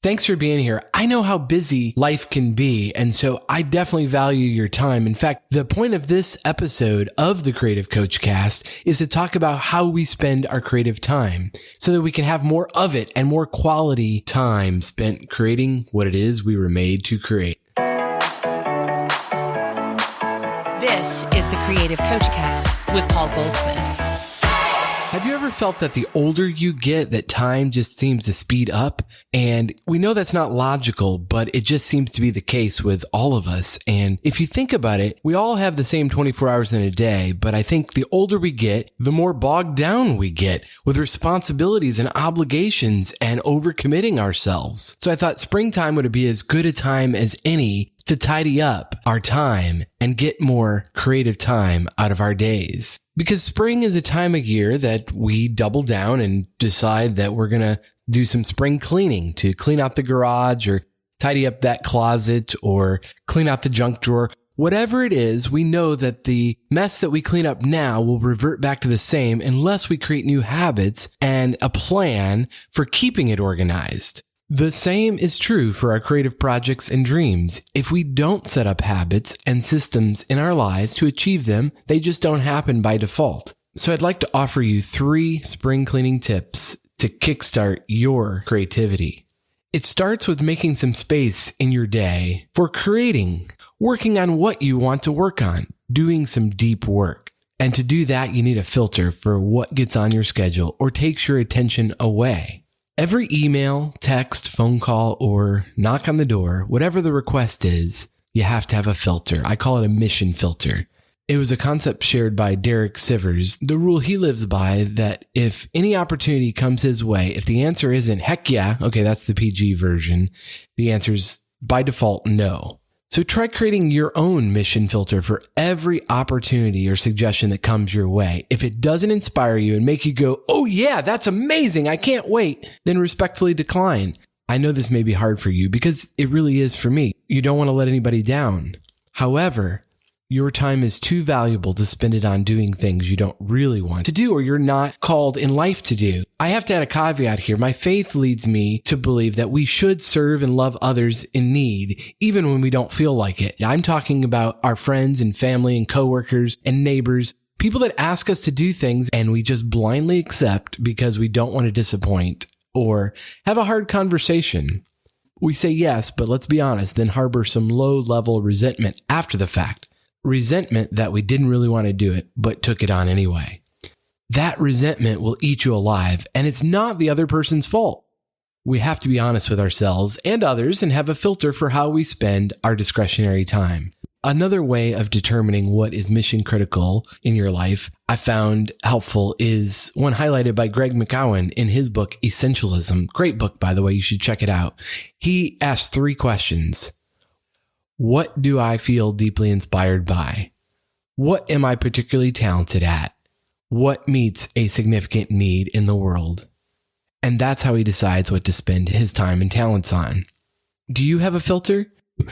Thanks for being here. I know how busy life can be, and so I definitely value your time. In fact, the point of this episode of the Creative Coach Cast is to talk about how we spend our creative time so that we can have more of it and more quality time spent creating what it is we were made to create. This is the Creative Coach Cast with Paul Goldsmith. Have you ever felt that the older you get, that time just seems to speed up? And we know that's not logical, but it just seems to be the case with all of us. And if you think about it, we all have the same 24 hours in a day, but I think the older we get, the more bogged down we get with responsibilities and obligations and overcommitting ourselves. So I thought springtime would be as good a time as any to tidy up our time and get more creative time out of our days. Because spring is a time of year that we double down and decide that we're going to do some spring cleaning to clean out the garage or tidy up that closet or clean out the junk drawer. Whatever it is, we know that the mess that we clean up now will revert back to the same unless we create new habits and a plan for keeping it organized. The same is true for our creative projects and dreams. If we don't set up habits and systems in our lives to achieve them, they just don't happen by default. So I'd like to offer you 3 spring cleaning tips to kickstart your creativity. It starts with making some space in your day for creating, working on what you want to work on, doing some deep work. And to do that, you need a filter for what gets on your schedule or takes your attention away. Every email, text, phone call, or knock on the door, whatever the request is, you have to have a filter. I call it a mission filter. It was a concept shared by Derek Sivers. The rule he lives by that if any opportunity comes his way, if the answer isn't heck yeah, okay, that's the PG version, the answer's by default no. So try creating your own mission filter for every opportunity or suggestion that comes your way. If it doesn't inspire you and make you go, oh yeah, that's amazing, I can't wait, then respectfully decline. I know this may be hard for you because it really is for me. You don't want to let anybody down. However, your time is too valuable to spend it on doing things you don't really want to do or you're not called in life to do. I have to add a caveat here. My faith leads me to believe that we should serve and love others in need, even when we don't feel like it. I'm talking about our friends and family and coworkers and neighbors, people that ask us to do things and we just blindly accept because we don't want to disappoint or have a hard conversation. We say yes, but let's be honest, then harbor some low-level resentment after the fact. Resentment that we didn't really want to do it, but took it on anyway. That resentment will eat you alive, and it's not the other person's fault. We have to be honest with ourselves and others and have a filter for how we spend our discretionary time. Another way of determining what is mission critical in your life I found helpful is one highlighted by Greg McKeown in his book, Essentialism. Great book, by the way. You should check it out. He asked 3 questions. What do I feel deeply inspired by? What am I particularly talented at? What meets a significant need in the world? And that's how he decides what to spend his time and talents on. Do you have a filter?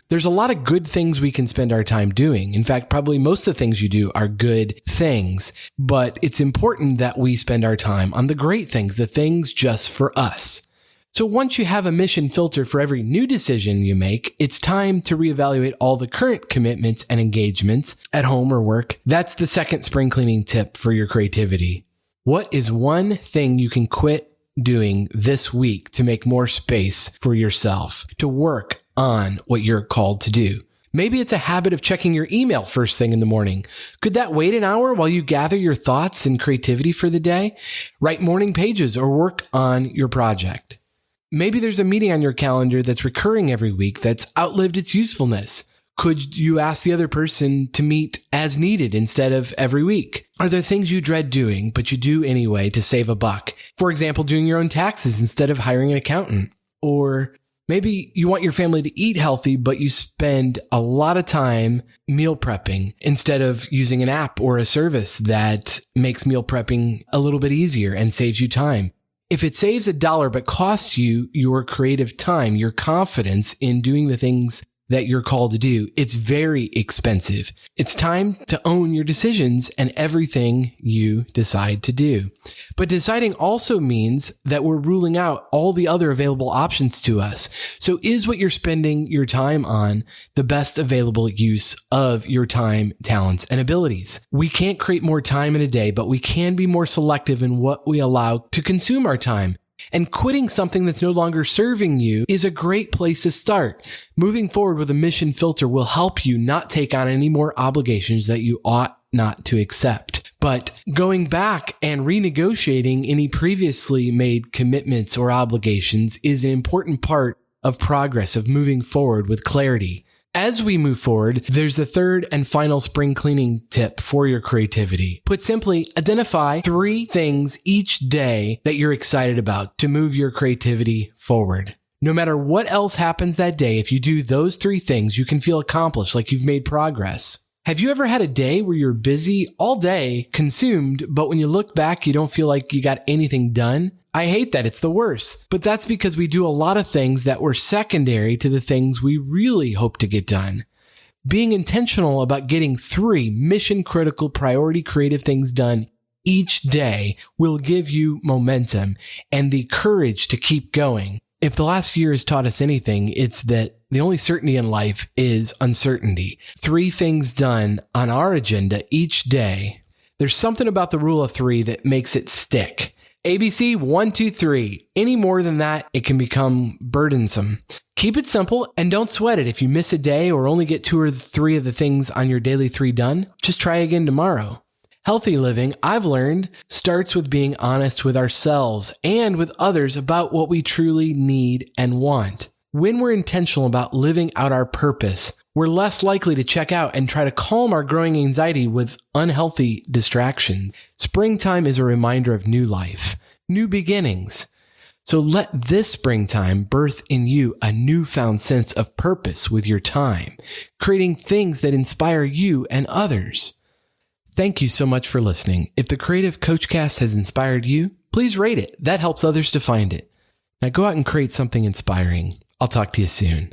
There's a lot of good things we can spend our time doing. In fact, probably most of the things you do are good things, but it's important that we spend our time on the great things, the things just for us. So once you have a mission filter for every new decision you make, it's time to reevaluate all the current commitments and engagements at home or work. That's the second spring cleaning tip for your creativity. What is one thing you can quit doing this week to make more space for yourself, to work on what you're called to do? Maybe it's a habit of checking your email first thing in the morning. Could that wait an hour while you gather your thoughts and creativity for the day? Write morning pages or work on your project. Maybe there's a meeting on your calendar that's recurring every week that's outlived its usefulness. Could you ask the other person to meet as needed instead of every week? Are there things you dread doing, but you do anyway to save a buck? For example, doing your own taxes instead of hiring an accountant. Or maybe you want your family to eat healthy, but you spend a lot of time meal prepping instead of using an app or a service that makes meal prepping a little bit easier and saves you time. If it saves $1 but costs you your creative time, your confidence in doing the things that you're called to do, it's very expensive. It's time to own your decisions and everything you decide to do. But deciding also means that we're ruling out all the other available options to us. So is what you're spending your time on the best available use of your time, talents, and abilities? We can't create more time in a day, but we can be more selective in what we allow to consume our time. And quitting something that's no longer serving you is a great place to start. Moving forward with a mission filter will help you not take on any more obligations that you ought not to accept. But going back and renegotiating any previously made commitments or obligations is an important part of progress, of moving forward with clarity. As we move forward, there's the third and final spring cleaning tip for your creativity. Put simply, identify 3 things each day that you're excited about to move your creativity forward. No matter what else happens that day, if you do those 3 things, you can feel accomplished, like you've made progress. Have you ever had a day where you're busy all day, consumed, but when you look back, you don't feel like you got anything done? I hate that. It's the worst. But that's because we do a lot of things that were secondary to the things we really hope to get done. Being intentional about getting 3 mission-critical priority creative things done each day will give you momentum and the courage to keep going. If the last year has taught us anything, it's that the only certainty in life is uncertainty. 3 things done on our agenda each day. There's something about the rule of 3 that makes it stick. ABC 1, 2, 3. Any more than that, it can become burdensome. Keep it simple and don't sweat it. If you miss a day or only get 2 or 3 of the things on your daily 3 done, just try again tomorrow. Healthy living, I've learned, starts with being honest with ourselves and with others about what we truly need and want. When we're intentional about living out our purpose, we're less likely to check out and try to calm our growing anxiety with unhealthy distractions. Springtime is a reminder of new life, new beginnings. So let this springtime birth in you a newfound sense of purpose with your time, creating things that inspire you and others. Thank you so much for listening. If the Creative Coachcast has inspired you, please rate it. That helps others to find it. Now go out and create something inspiring. I'll talk to you soon.